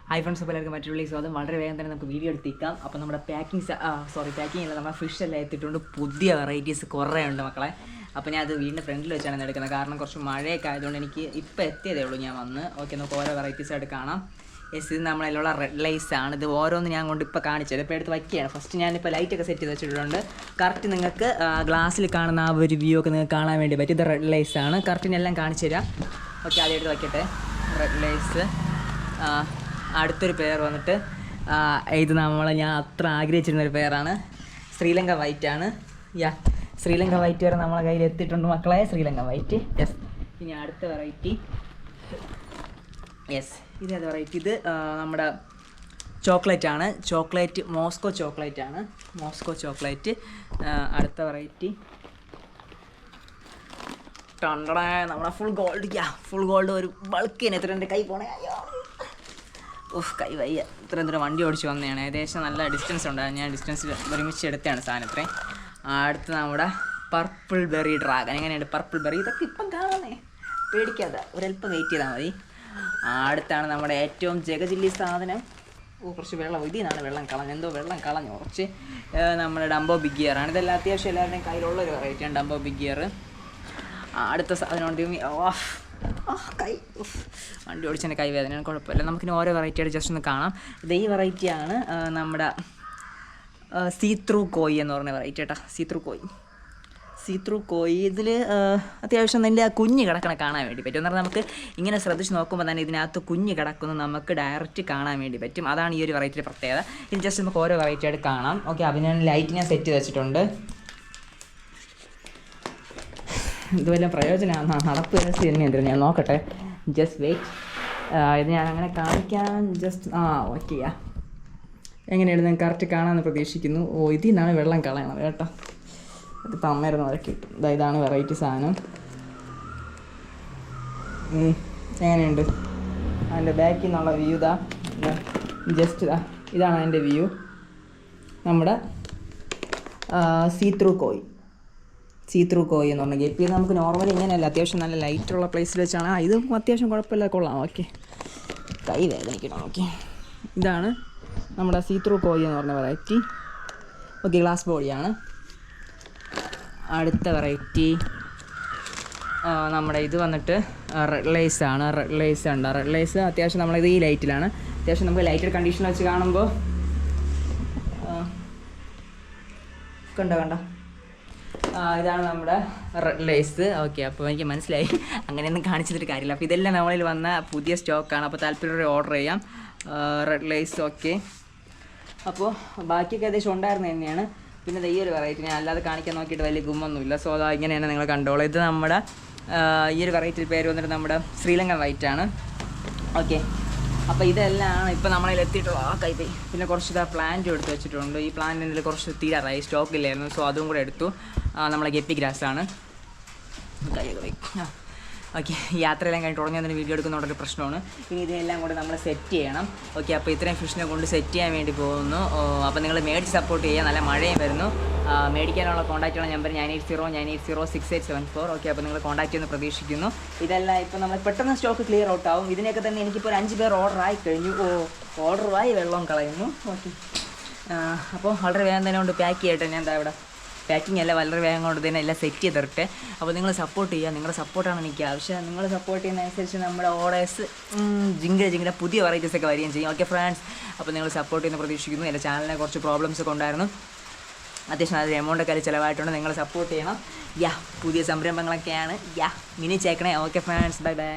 Hi friends, അപ്പോൾ എല്ലാവർക്കും മറ്റൊരു സ്വാഗതം. വളരെ വേഗം തന്നെ നമുക്ക് വീഡിയോ എടുത്തേക്കാം. അപ്പോൾ നമ്മുടെ പാക്കിംഗ് അല്ല, നമ്മുടെ ഫിഷ് എല്ലാം എത്തിയിട്ടുണ്ട്. പുതിയ വെറൈറ്റീസ് കുറേ ഉണ്ട് മക്കളെ. അപ്പോൾ ഞാൻ അത് വീടിൻ്റെ ഫ്രണ്ടിൽ വെച്ചാണ് എടുക്കുന്നത്. കാരണം കുറച്ച് മഴയൊക്കെ ആയതുകൊണ്ട് എനിക്ക് ഇപ്പോൾ എത്തിയതേ ഉള്ളൂ ഞാൻ വന്ന്. ഓക്കെ, നമുക്ക് ഓരോ വെറൈറ്റീസ് ആയിട്ട് കാണാം. യെസ്, ഇത് നമ്മളതിലുള്ള റെഡ് ലൈസ് ആണ്. ഇത് ഓരോന്ന് ഞാൻ കൊണ്ട് ഇപ്പോൾ കാണിച്ചത്. ഇപ്പോൾ എടുത്ത് വയ്ക്കുകയാണ്. ഫസ്റ്റ് ഞാനിപ്പോൾ ലൈറ്റൊക്കെ സെറ്റ് ചെയ്ത് വെച്ചിട്ടുണ്ട്. കറക്റ്റ് നിങ്ങൾക്ക് ഗ്ലാസ്സിൽ കാണുന്ന ആ ഒരു വ്യൂ ഒക്കെ നിങ്ങൾക്ക് കാണാൻ വേണ്ടി പറ്റും. ഇത് റെഡ് ലൈസ് ആണ്. കറക്റ്റിനെല്ലാം കാണിച്ചു തരാം. ഓക്കെ, ആദ്യം എടുത്ത് വയ്ക്കട്ടെ. Red Lay's. അടുത്തൊരു പെയർ വന്നിട്ട് ഇത് ഞാൻ അത്ര ആഗ്രഹിച്ചിരുന്നൊരു പെയറാണ്. ശ്രീലങ്ക വൈറ്റ് ആണ്. ശ്രീലങ്ക വൈറ്റ് വരെ നമ്മളെ കയ്യിൽ എത്തിയിട്ടുണ്ട് മക്കളെ. ശ്രീലങ്ക വൈറ്റ്. യെസ്, ഇനി അടുത്ത വെറൈറ്റി. യെസ്, ഇതേത് വെറൈറ്റി? ഇത് നമ്മുടെ ചോക്ലേറ്റ് ആണ്. മോസ്കോ ചോക്ലേറ്റ് ആണ്. Moscow chocolate. അടുത്ത വെറൈറ്റി നമ്മുടെ ഫുൾ ഗോൾഡ് ഒരു ബൾക്കിന് എത്ര എൻ്റെ കൈ പോണേ. അയ്യോ, കൈ വയ്യ. ഇത്രയും ദൂരം വണ്ടി ഓടിച്ച് വന്നതാണ്. ഏകദേശം നല്ല ഡിസ്റ്റൻസ് ഉണ്ടായിരുന്നു. ഞാൻ ഡിസ്റ്റൻസിൽ ഒരുമിച്ച് എടുത്തതാണ് സാധനം ഇത്രയും. അടുത്ത് നമ്മുടെ പർപ്പിൾ ബെറി ഡ്രാഗൺ. എങ്ങനെയുണ്ട് പർപ്പിൾ ബെറി? ഇതൊക്കെ ഇപ്പം കാണാനേ, പേടിക്കാതെ ഒരല്പം വെയിറ്റ് ചെയ്താൽ മതി. അടുത്താണ് നമ്മുടെ ഏറ്റവും ജഗജില്ലി സാധനം. കുറച്ച് വെള്ളം, ഇതിൽ നിന്നാണ് വെള്ളം കളഞ്ഞു. എന്തോ വെള്ളം കളഞ്ഞു കുറച്ച്. നമ്മുടെ ഡംബോ ബിഗ് ഇയർ ആണ്. ഇതെല്ലാം അത്യാവശ്യം എല്ലാവരുടെയും കയ്യിലുള്ളൊരു വെറൈറ്റിയാണ് ഡംബോ ബിഗ് ഇയർ. അടുത്ത സാധനമാണ് കൈ വണ്ടി ഓടിച്ചതിൻ്റെ കൈ വേദനയാണ്. കുഴപ്പമില്ല. നമുക്കിനി ഓരോ വെറൈറ്റി ആയിട്ട് ജസ്റ്റ് ഒന്ന് കാണാം. ഇത് ഈ വെറൈറ്റിയാണ് നമ്മുടെ സീത്രൂ കോയി എന്ന് പറഞ്ഞ വെറൈറ്റി കേട്ടോ. സീത്രൂ കോയി. ഇതിൽ അത്യാവശ്യം ഇതിൻ്റെ ആ കുഞ്ഞ് കിടക്കണ കാണാൻ വേണ്ടി പറ്റും. എന്ന് പറഞ്ഞാൽ നമുക്ക് ഇങ്ങനെ ശ്രദ്ധിച്ച് നോക്കുമ്പോൾ തന്നെ ഇതിനകത്ത് കുഞ്ഞ് കിടക്കുന്നത് നമുക്ക് ഡയറക്റ്റ് കാണാൻ വേണ്ടി പറ്റും. അതാണ് ഈ ഒരു വെറൈറ്റിയുടെ പ്രത്യേകത. ഇത് ജസ്റ്റ് നമുക്ക് ഓരോ വെറൈറ്റി ആയിട്ട് കാണാം. ഓക്കെ, അപ്പോൾ ഞാൻ ലൈറ്റ് ഞാൻ സെറ്റ് ചെയ്ത് വെച്ചിട്ടുണ്ട്. ഇതുവല്ല പ്രയോജനമാണ്. നടപ്പ് തന്നെയുണ്ട്. ഞാൻ നോക്കട്ടെ. Just wait. ഇത് ഞാൻ അങ്ങനെ കാണിക്കാൻ ജസ്റ്റ് ഓക്കെ. എങ്ങനെയാണ് നിങ്ങൾക്ക് കറക്റ്റ് കാണാമെന്ന് പ്രതീക്ഷിക്കുന്നു. ഇതിൽ നിന്നാണ് വെള്ളം കളയണത് കേട്ടോ. ഇതിപ്പോൾ അമ്മയായിരുന്നു അതൊക്കെ കിട്ടും. ഇതാണ് വെറൈറ്റി സാധനം. എങ്ങനെയുണ്ട് അതിൻ്റെ ബാക്കിൽ നിന്നുള്ള വ്യൂ? ജസ്റ്റ് ഇതാണ് അതിൻ്റെ വ്യൂ. നമ്മുടെ സീത്രൂ കോയി എന്ന് പറഞ്ഞ ഗപ്പി. നമുക്ക് നോർമലി ഇങ്ങനെയല്ല, അത്യാവശ്യം നല്ല ലൈറ്റുള്ള പ്ലേസിൽ വെച്ചാണ്. ഇതും അത്യാവശ്യം കുഴപ്പമില്ല, കൊള്ളാം. ഓക്കെ, കൈ വേദനിക്കണം. ഓക്കെ, ഇതാണ് നമ്മുടെ സീത്രൂ കോയി എന്ന് പറഞ്ഞ വെറൈറ്റി. ഓക്കെ, ഗ്ലാസ് ബോഡിയാണ്. അടുത്ത വെറൈറ്റി നമ്മുടെ ഇത് വന്നിട്ട് റെഡ് ലൈസ് ആണ്. റെഡ് ലൈസ് അത്യാവശ്യം നമ്മളിത് ഈ ലൈറ്റിലാണ്. അത്യാവശ്യം നമുക്ക് ലൈറ്റഡ് കണ്ടീഷൻ വെച്ച് കാണുമ്പോൾ കണ്ട ഇതാണ് നമ്മുടെ റെഡ് ലൈസ്. ഓക്കെ, അപ്പോൾ എനിക്ക് മനസ്സിലായി. അങ്ങനെയൊന്നും കാണിച്ചിട്ട് കാര്യമില്ല. അപ്പോൾ ഇതെല്ലാം നമ്മളിൽ വന്ന പുതിയ സ്റ്റോക്കാണ്. അപ്പോൾ താല്പര്യം ഓർഡർ ചെയ്യാം. Red lies. ഓക്കെ, അപ്പോൾ ബാക്കിയൊക്കെ ഏകദേശം ഉണ്ടായിരുന്നു തന്നെയാണ്. പിന്നെ ഈ ഒരു വെറൈറ്റി ഞാൻ അല്ലാതെ കാണിക്കാൻ നോക്കിയിട്ട് വലിയ ഗുമ്മൊന്നുമില്ല. സോ അതാ ഇങ്ങനെയാണ് നിങ്ങൾ കണ്ടോളൂ. ഇത് നമ്മുടെ ഈ ഒരു വെറൈറ്റി പേര് വന്നിട്ട് നമ്മുടെ ശ്രീലങ്കൻ വൈറ്റ് ആണ്. ഓക്കെ, അപ്പോൾ ഇതെല്ലാം ഇപ്പം നമ്മളതിൽ എത്തിയിട്ടുള്ള കൈപ്പൈ. പിന്നെ കുറച്ച് പ്ലാന്റ് എടുത്ത് വെച്ചിട്ടുണ്ട്. ഈ പ്ലാന്റിൽ കുറച്ച് തീരാറായി, സ്റ്റോക്കില്ലായിരുന്നു. സോ അതും കൂടെ എടുത്തു. നമ്മളെ ഗപ്പി ഗ്രാസാണ്. ഓക്കെ, യാത്രയെല്ലാം കഴിഞ്ഞിട്ട് തുടങ്ങിയതിന് വീഡിയോ എടുക്കുന്നതുകൊണ്ടൊരു പ്രശ്നമാണ്. പിന്നെ ഇതെല്ലാം കൂടെ നമ്മൾ സെറ്റ് ചെയ്യണം. ഓക്കെ, അപ്പോൾ ഇത്രയും ഫിഷിനെ കൊണ്ട് സെറ്റ് ചെയ്യാൻ വേണ്ടി പോകുന്നു. അപ്പോൾ നിങ്ങൾ മേടിച്ച് സപ്പോർട്ട് ചെയ്യുക. നല്ല മഴയും വരുന്നു. മേടിക്കാനുള്ള കോൺടാക്റ്റുള്ള നമ്പർ 9809806874. ഓക്കെ, അപ്പോൾ നിങ്ങൾ കോൺടാക്ട് ചെയ്യുന്ന പ്രതീക്ഷിക്കുന്നു. ഇതെല്ലാം ഇപ്പോൾ നമ്മൾ പെട്ടെന്ന് സ്റ്റോക്ക് ക്ലിയർ ഔട്ട് ആവും. ഇതിനൊക്കെ തന്നെ എനിക്കിപ്പോൾ ഒരു 5 പേർ ഓർഡറായി കഴിഞ്ഞു. ഓർഡറായി വെള്ളം കളയുന്നു. ഓക്കെ, അപ്പോൾ വളരെ വേഗം തന്നെ കൊണ്ട് പാക്ക് ചെയ്യട്ടെ. ഞാൻ എന്താ ഇവിടെ പാക്കിംഗ് അല്ല, വളരെ വേഗം കൊണ്ട് തന്നെ എല്ലാം സെറ്റ് ചെയ്ത് തരട്ടെ. അപ്പോൾ നിങ്ങൾ സപ്പോർട്ട് ചെയ്യുക. നിങ്ങളുടെ സപ്പോർട്ടാണ് എനിക്ക് ആവശ്യം. നിങ്ങൾ സപ്പോർട്ട് ചെയ്യുന്നതനുസരിച്ച് നമ്മുടെ ഓർഡേഴ്സ് ജിങ്കിടെ പുതിയ വെറൈറ്റീസൊക്കെ വരികയും ചെയ്യും. ഓക്കെ ഫ്രണ്ട്സ്, അപ്പോൾ നിങ്ങൾ സപ്പോർട്ട് ചെയ്യുന്ന പ്രതീക്ഷിക്കുന്നു. എൻ്റെ ചാനലിനെ കുറച്ച് പ്രോബ്ലംസ് ഒക്കെ ഉണ്ടായിരുന്നു. അത്യാവശ്യം അത് എമൗണ്ടൊക്കെ ചിലവായിട്ടുണ്ട്. നിങ്ങൾ സപ്പോർട്ട് ചെയ്യണം. പുതിയ സംരംഭങ്ങളൊക്കെയാണ്. മിനി ചേക്കണേ. Okay friends, by.